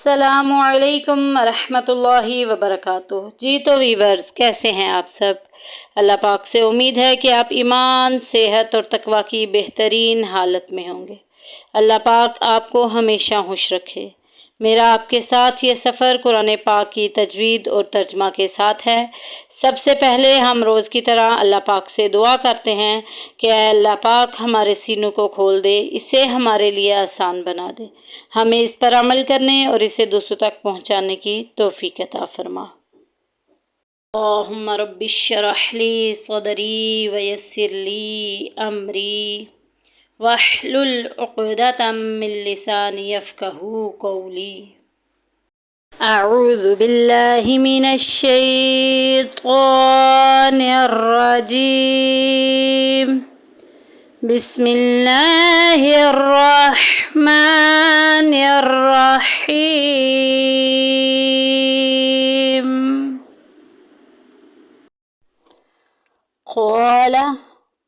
अस्सलामुअलैकुम वरहमतुल्लाहि वबरकातुह। जी तो वीवर्स, कैसे हैं आप सब? अल्लाह पाक से उम्मीद है कि आप ईमान, सेहत और तकवा की बेहतरीन हालत में होंगे। अल्लाह पाक आपको हमेशा खुश रखे। मेरा आपके साथ ये सफ़र कुरान पाक की तजवीद और तर्जमा के साथ है। सबसे पहले हम रोज़ की तरह अल्लाह पाक से दुआ करते हैं कि अल्लाह पाक हमारे सीनों को खोल दे, इसे हमारे लिए आसान बना दे, हमें इस पर अमल करने और इसे दूसरों तक पहुँचाने की तौफीक अता फरमा। अल्लाहुम्मा रब्बि इश्रह ली सदरी वयस्सिर ली अमरी वहलुल उक़दतम मिन लिसानी यफ़क़हू क़ौली। अऊज़ु बिल्लाहि मिनश शैतानिर रजीम। बिस्मिल्लाहिर रहमानिर रहीम।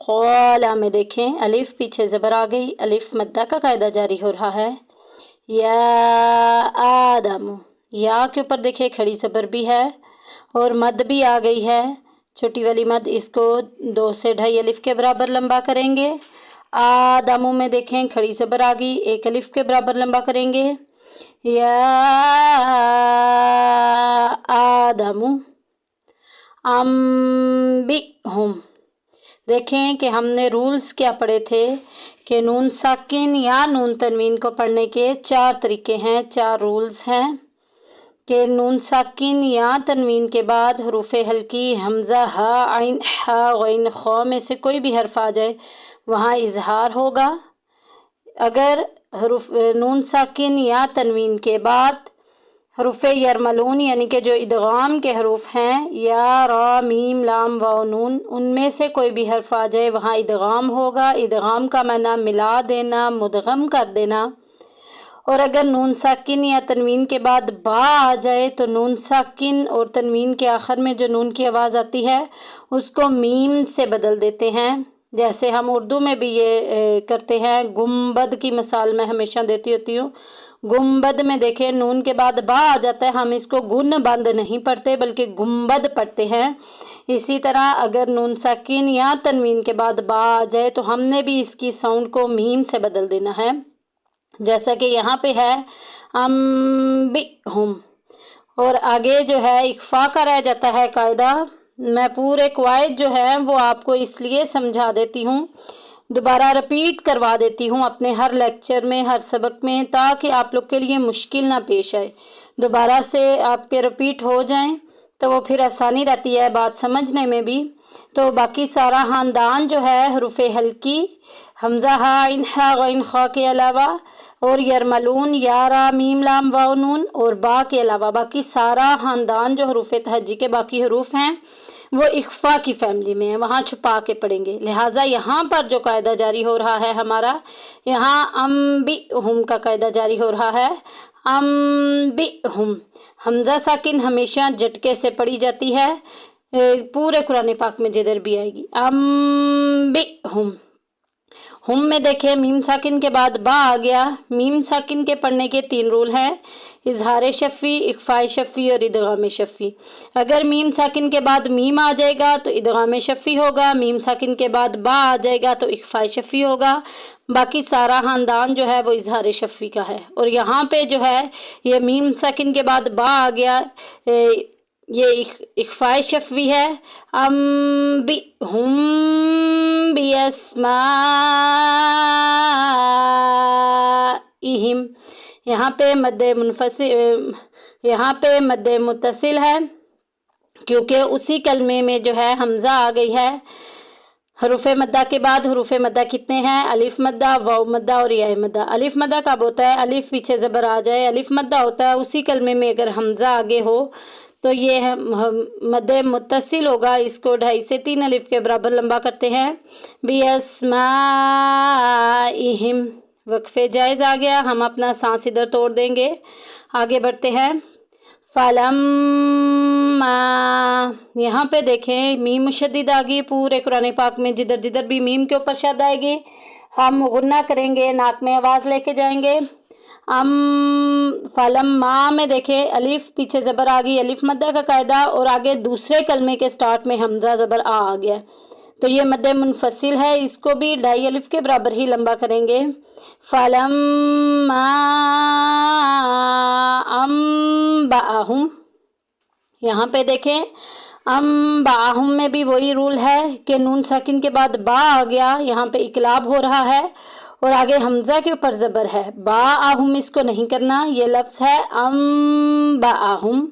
क़ौला में देखें अलिफ पीछे ज़बर आ गई, अलिफ मद्दा का कायदा जारी हो रहा है। या आदम, या के ऊपर देखिए खड़ी ज़बर भी है और मद भी आ गई है। छोटी वाली मद, इसको 2 से 2.5 अलिफ के बराबर लंबा करेंगे। आदमों में देखें खड़ी ज़बर आ गई, 1 अलिफ के बराबर लंबा करेंगे। या आदमु अम्बिहुम। देखें कि हमने रूल्स क्या पढ़े थे कि नून साकिन या नून तनवीन को पढ़ने के 4 तरीके हैं, 4 रूल्स हैं कि नून साकिन या तनवीन के बाद हरूफ़े हल्की हमज़ा, हा, आइन, हा, गैन, खौ में से कोई भी हर्फ आ जाए वहाँ इजहार होगा। अगर नून साकिन या तनवीन के बाद हरूफ़े यरमलून यानी कि जो इदगाम के हरूफ हैं, या, रा, मीम, लाम, वाव, नून, उनमें से कोई भी हर्फ आ जाए वहाँ इदगाम होगा। इदगाम का माना मिला देना, मुदगम कर देना। और अगर नून साकिन या तनवीन के बाद बा आ जाए तो नून साकिन और तनवीन के आखिर में जो नून की आवाज़ आती है उसको मीम से बदल देते हैं। जैसे हम उर्दू में भी ये करते हैं। गुम्बद की मिसाल मैं हमेशा देती होती हूँ। गुम्बद में देखें नून के बाद बा आ जाता है, हम इसको गुन बंद नहीं पढ़ते बल्कि गुम्बद पढ़ते हैं। इसी तरह अगर नून साकिन या तनवीन के बाद बा आ जाए तो हमने भी इसकी साउंड को मीम से बदल देना है। जैसा कि यहाँ पे है अम्बिहुम, और आगे जो है इख्फा का रह जाता है कायदा। मैं पूरे कवायद जो है वो आपको इसलिए समझा देती हूँ, दोबारा रिपीट करवा देती हूँ अपने हर लेक्चर में, हर सबक में, ताकि आप लोग के लिए मुश्किल ना पेश आए। दोबारा से आपके रिपीट हो जाएं तो वो फिर आसानी रहती है बात समझने में भी। तो बाकी सारा ख़ानदान जो है हरूफ़े हल्की हमज़ा, हा, आइन, हा, गैन, खौ के अलावा और यरमलून, या, रा, मीम, लाम, वाव, नून और बा के अलावा बाकी सारा ख़ानदान जो हरूफ़े तहज्जी के बाकी हरूफ हैं वो इख्फा की फैमिली में है, वहाँ छुपा के पढ़ेंगे। लिहाजा यहाँ पर जो कायदा जारी हो रहा है हमारा, यहाँ अम्बिहुम का कायदा जारी हो रहा है। अम्बिहुम, हमज़ा साकिन हमेशा झटके से पढ़ी जाती है, पूरे कुरान पाक में जिधर भी आएगी। अम्बिहुम, हुम में देखें मीम साकिन के बाद बा आ गया। मीम साकिन के पढ़ने के 3 रूल हैं, इजहार शफ़ी, इख्फाए शफ़ी और इदगाम शफ़ी। अगर मीम साकिन के बाद मीम आ जाएगा तो इदगाम शफ़ी होगा, मीम साकिन के बाद बा आ जाएगा तो इख्फाए शफ़ी होगा। बाकी सारा ख़ानदान जो है वो इजहार शफ़ी का है। और यहाँ पे जो है ये मीम साकिन के बाद बा आ गया, ये इख्फाए शफ़ी है। अम्बिहुम बिअस्माइहिम, यहाँ पे मद्दे मुत्तसिल है क्योंकि उसी कलमे में जो है हमज़ा आ गई है। हरूफ़े मद्दा के बाद हरूफ़े मद्दा कितने हैं? अलिफ मद्दा, वाव मद्दा और या मद्दा। अलिफ मद्दा कब होता है? अलिफ पीछे ज़बर आ जाए, अलिफ मद्दा होता है उसी कलमे में अगर हमज़ा आगे हो तो ये मद्दे मुत्तसिल होगा। इसको 2.5 से 3 अलिफ के बराबर लंबा करते हैं। बिअस्माइहिम, वक्फ़े जायज़ आ गया, हम अपना सांस इधर तोड़ देंगे। आगे बढ़ते हैं। फलम्मा, यहाँ पे देखें मीम मुशद्दिद आ गई। पूरे कुरान पाक में जिधर जिधर भी मीम के ऊपर शद आएगी हम गुन्ना करेंगे, नाक में आवाज़ लेके जाएंगे। फलम्मा में देखें अलिफ पीछे ज़बर आ गई, अलिफ मद्दा का कायदा, और आगे दूसरे कलमे के स्टार्ट में हमज़ा ज़बर आ गया, तो ये मद्दे मुनफसिल है, इसको भी ढाई अलिफ के बराबर ही लंबा करेंगे। फलम्मा अम्बाअहुम, यहाँ पे देखें अम्बाअहुम में भी वही रूल है कि नून साकिन के बाद बा आ गया, यहाँ पे इकलाब हो रहा है और आगे हमज़ा के ऊपर ज़बर है। बाअहुम इसको नहीं करना, ये लफ्ज़ है अम्बाअहुम,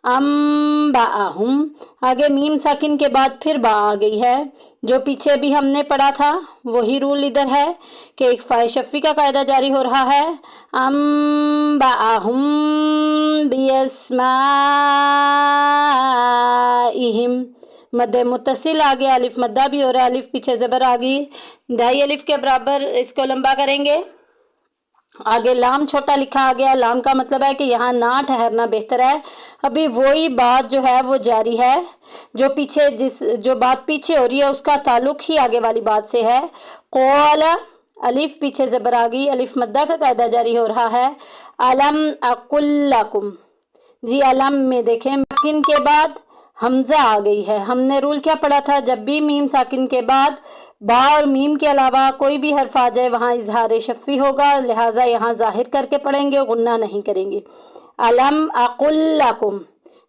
अम्बाअहुम। आगे मीम साकिन के बाद फिर बा आ गई है, जो पीछे भी हमने पढ़ा था वही रूल इधर है कि इख्फाए शफ़ी का कायदा जारी हो रहा है। अम्बाअहुम बिअस्माइहिम, मद्दे मुत्तसिल आ गया, अलिफ मद्दा भी हो रहा है, अलिफ पीछे ज़बर आ गई, ढाई अलिफ के बराबर इसको लंबा करेंगे। आगे लाम छोटा लिखा आ गया, लाम का मतलब है कि यहाँ ना ठहरना बेहतर है। अभी वही बात जो है वो जारी है, जो पीछे जो बात पीछे हो रही है उसका ताल्लुक ही आगे वाली बात से है। क़ाला, अलिफ पीछे ज़बर आ गई, अलिफ मद्दा का कायदा जारी हो रहा है। अलम अक़ुल लकुम, जी अलम में देखें साकिन के बाद हमज़ा आ गई है। हमने रूल क्या पढ़ा था, जब भी मीम साकिन के बाद बा और मीम के अलावा कोई भी हर्फ आ जाए वहाँ इजहार शफ़ी होगा, लिहाजा यहाँ ज़ाहिर करके पढ़ेंगे, गुन्ना नहीं करेंगे। अलम अक़ुल लकुम,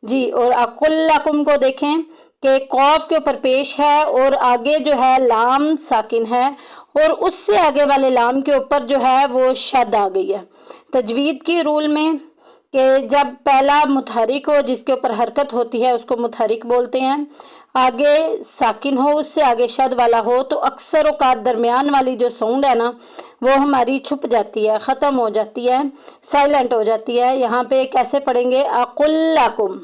जी, और अक़ुल लकुम को देखें कि कौफ के ऊपर पेश है और आगे जो है लाम साकिन है और उससे आगे वाले लाम के ऊपर जो है वो शद आ गई है। तजवीद की रूल में कि जब पहला मुतहरिक हो जिसके ऊपर हरकत होती है उसको मुतहरिक बोलते हैं, आगे साकिन हो उससे आगे शद वाला हो तो अक्सर औकात दरमियान वाली जो साउंड है ना वो हमारी छुप जाती है, ख़त्म हो जाती है, साइलेंट हो जाती है। यहाँ पे कैसे पढ़ेंगे, अक़ुल लकुम,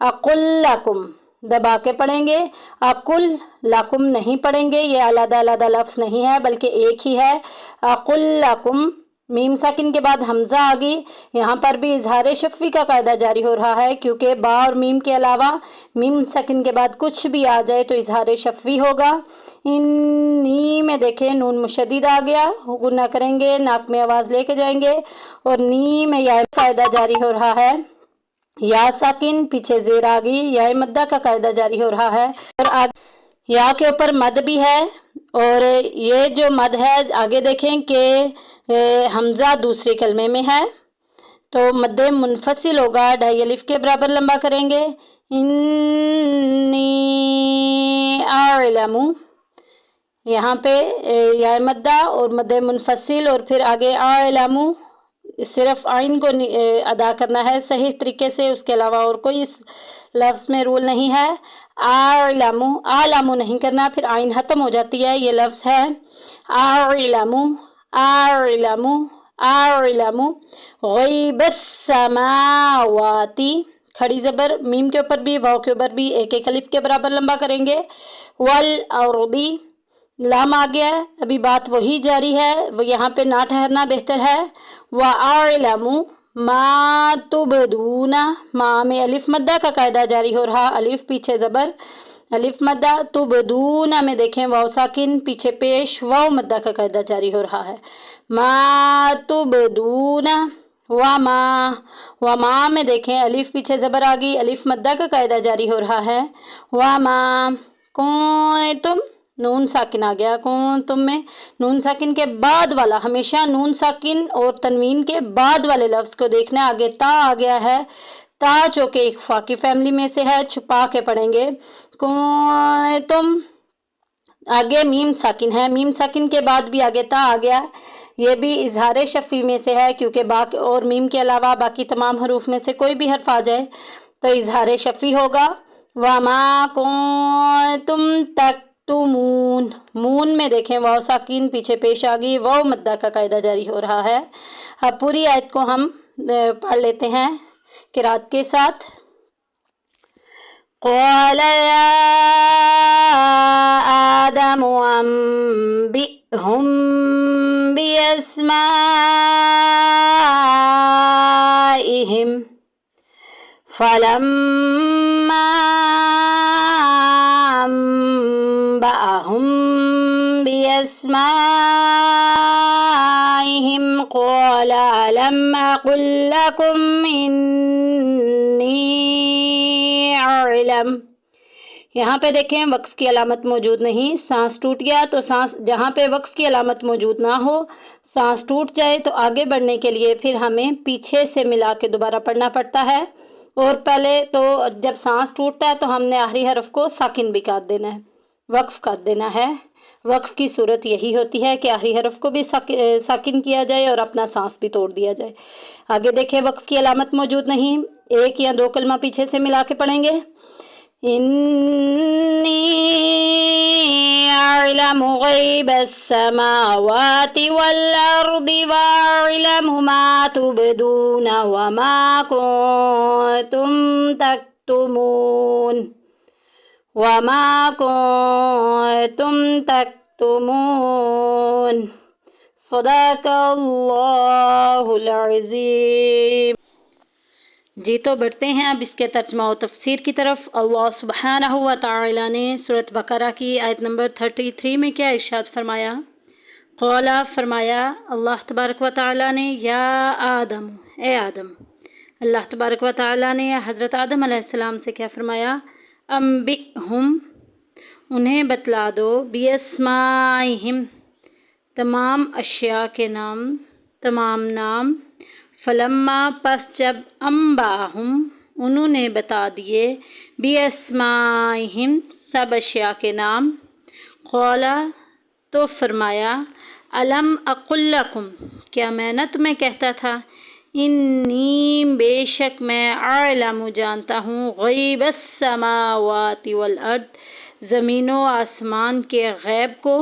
अक़ुल लकुम दबा के पढ़ेंगे, अक़ुल लकुम नहीं पढ़ेंगे, ये अलग अलग लफ्ज़ नहीं है बल्कि एक ही है। अक़ुल लकुम, मीम साकिन के बाद हमज़ा आ गई, यहाँ पर भी इजहार शफ़ी का कायदा जारी हो रहा है क्योंकि बा और मीम के अलावा मीम साकिन के बाद कुछ भी आ जाए तो इजहार शफ़ी होगा। नी में देखें नून मुशद्दिद आ गया, गुन्ना करेंगे, नाक में आवाज़ लेके जाएंगे, और नी में या कायदा जारी हो रहा है। या साकिन पीछे ज़ेर आ गई, या मद्दा का कायदा जारी हो रहा है, और आगे या के ऊपर मद भी है, और ये जो मद है आगे देखें कि हमज़ा दूसरे कलमे में है तो मद्दे मुनफसिल होगा, ढाई अलिफ के बराबर लंबा करेंगे। इन्नी आलमू, यहाँ पे या मद्दा और मद्दे मुनफसिल और फिर आगे आलमू, सिर्फ आइन को अदा करना है सही तरीके से, उसके अलावा और कोई इस लफ्ज़ में रूल नहीं है। आलमू, आलमू नहीं करना, फिर आइन ख़त्म हो जाती है, ये लफ्ज़ है आलमू, आलमू, आलमू। ग़ैबस समावाती, खड़ी ज़बर मीम के ऊपर भी वाव के ऊपर भी एक एक अलिफ के बराबर लंबा करेंगे। वल अर्दी, लाम आ गया है, अभी बात वही जारी है, वो यहाँ पे ना ठहरना बेहतर है। व आलमू मा तुबदूना, माँ में अलिफ मद्दा का कायदा जारी हो रहा, अलिफ पीछे ज़बर, अलिफ मद्दा, तुबदूना में देखें वाव साकिन पीछे पेश, वाव मद्दा का कायदा जारी हो रहा है। मा तुबदूना, वमा में देखें अलिफ पीछे ज़बर आ गई, अलिफ मद्दा का कायदा जारी हो रहा है। वमा कुंतुम, नून साकिन आ गया, कुंतुम में नून साकिन के बाद वाला, हमेशा नून साकिन और तनवीन के बाद वाले लफ्ज़ को देखना है। आगे ता आ गया है, ता जो कि इख्फा की फैमिली में से है, छुपा के पढ़ेंगे। कुंतुम, आगे मीम साकिन है, मीम साकिन के बाद भी आगे ता आ गया, ये भी इजहार शफ़ी में से है क्योंकि बाकी और मीम के अलावा बाकी तमाम हरूफ में से कोई भी हर्फ आ जाए तो इजहार शफ़ी होगा। वमा कुंतुम तक्तुमून, मून में देखें वाव साकिन पीछे पेश आ गई, वाव मद्दा का कायदा जारी हो रहा है। अब पूरी आयत को हम पढ़ लेते हैं किरात के साथ। क़ाल या आदम अंबिहुम बिअस्माइहिम फलम्मा अंबअहुम बिअस्माइहिम क़ाल ألم أقل لكم إني أعلم. यहाँ पे देखें वक्फ की अलामत मौजूद नहीं, सांस टूट गया तो सांस, जहाँ पे वक्फ की अलामत मौजूद ना हो, सांस टूट जाए तो आगे बढ़ने के लिए फिर हमें पीछे से मिला के दोबारा पढ़ना पड़ता है। और पहले तो जब सांस टूटता है तो हमने आखिरी हरफ को साकिन भी काट देना है, वक्फ कर देना है। वक्फ की सूरत यही होती है कि आखिरी हरफ को भी साकिन किया जाए और अपना सांस भी तोड़ दिया जाए। आगे देखें वक्फ की अलामत मौजूद नहीं, एक या दो कलमा पीछे से मिला के पढ़ेंगे। इन्नी अअलमु गैबस समावाति वल अर्दि व अअलमु मा तुबदून व मा कुंतुम तक्तुमून वमा कुंतुम तक्तुमून। सदक़ल्लाहुल अज़ीम। जी तो बढ़ते हैं अब इसके तर्जमा और तफसीर की तरफ। अल्लाह सुब्हानहु व तआला ने सूरत बकरा की आयत नंबर 33 में क्या इरशाद फरमाया? क़ौला, फरमाया अल्लाह तबारक व तआला ने, या आदम, ए आदम। अल्लाह तबारक व तआला ने हज़रत आदम अलैहिस्सलाम से क्या फरमाया? अम्बिहुम, उन्हें बतला दो, बिअस्माइहिम, तमाम अशिया के नाम, तमाम नाम, फलम्मा, पस जब, अम्बाहुम, उन्होंने बता दिए, बिअस्माइहिम, सब अशिया के नाम, क़ौला, तो फरमाया, अलम अक़ुल लकुम, क्या मैं न तुम्हें कहता था, इन्नी, बेशक मैं, अअलमु, जानता हूँ, गैबस समावाति वल अर्द, ज़मीनों आसमान के गैब को,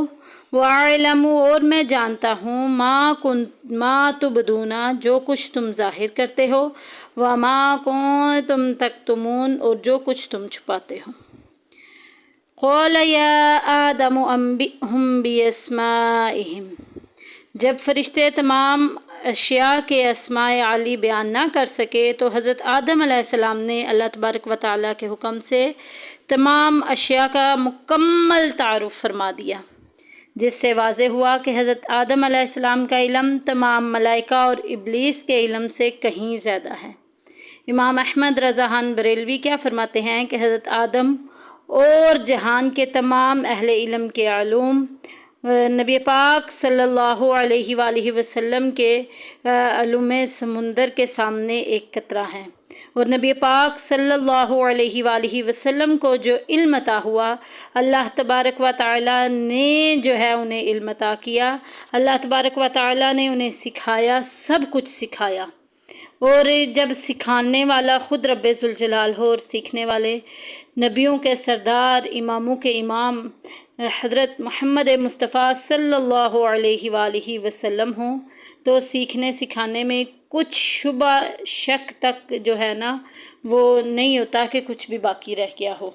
वअअलमु, और मैं जानता हूँ, मा तुबदूना, जो कुछ तुम जाहिर करते हो, वमा कुंतुम तक्तुमून, और जो कुछ तुम छुपाते हो। क़ौल या आदम अम्बिहुम बिअस्माइहिम, जब फरिश्ते तमाम अशिया के अस्माए आली बयान ना कर सके तो हज़रत आदम अलैहिस्सलाम ने अल्लाह तबारक व तआला के हुक्म से तमाम अशिया का मुकम्मल तारुफ फरमा दिया, जिससे वाज़े हुआ कि हज़रत आदम अलैहिस्सलाम का इल्म तमाम मलाइका और इब्लीस के इल्म से कहीं ज़्यादा है। इमाम अहमद रज़ाहान बरेलवी क्या फरमाते हैं कि हज़रत आदम और जहान के तमाम अहले इल्म के आलूम नबी पाक सल्लल्लाहु अलैहि वसल्लम के अलूम समुंदर के सामने एक कतरा है, और नबी पाक सल्लल्लाहु अलैहि वसल्लम को जो इल्म अता हुआ, अल्लाह तबारक व तआला ने जो है उन्हें इल्म अता किया, अल्लाह तबारक व तआला ने उन्हें सिखाया, सब कुछ सिखाया। और जब सिखाने वाला ख़ुद रब्बे ज़ुल जलाल हो और सीखने वाले नबियों के सरदार, इमामों के इमाम हज़रत मोहम्मद मुस्तफ़ा सल्लल्लाहु अलैहि वसल्लम हों, तो सीखने सिखाने में कुछ शुबा शक तक जो है ना वो नहीं होता कि कुछ भी बाकी रह गया हो।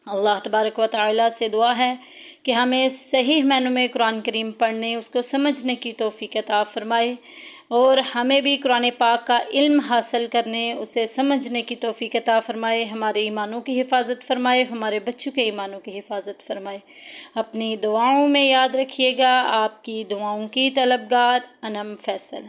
अल्लाह तबारक व तआला से दुआ है कि हमें सही मायनों में कुरान करीम पढ़ने, उसको समझने की तौफीक अता फ़रमाए, और हमें भी कुरान पाक का इल्म हासिल करने, उसे समझने की तौफीक अता फ़रमाए, हमारे ईमानों की हिफाजत फ़रमाए, हमारे बच्चों के ईमानों की हिफाजत फ़रमाए। अपनी दुआओं में याद रखिएगा। आपकी दुआओं की तलबगार अनम फैसल।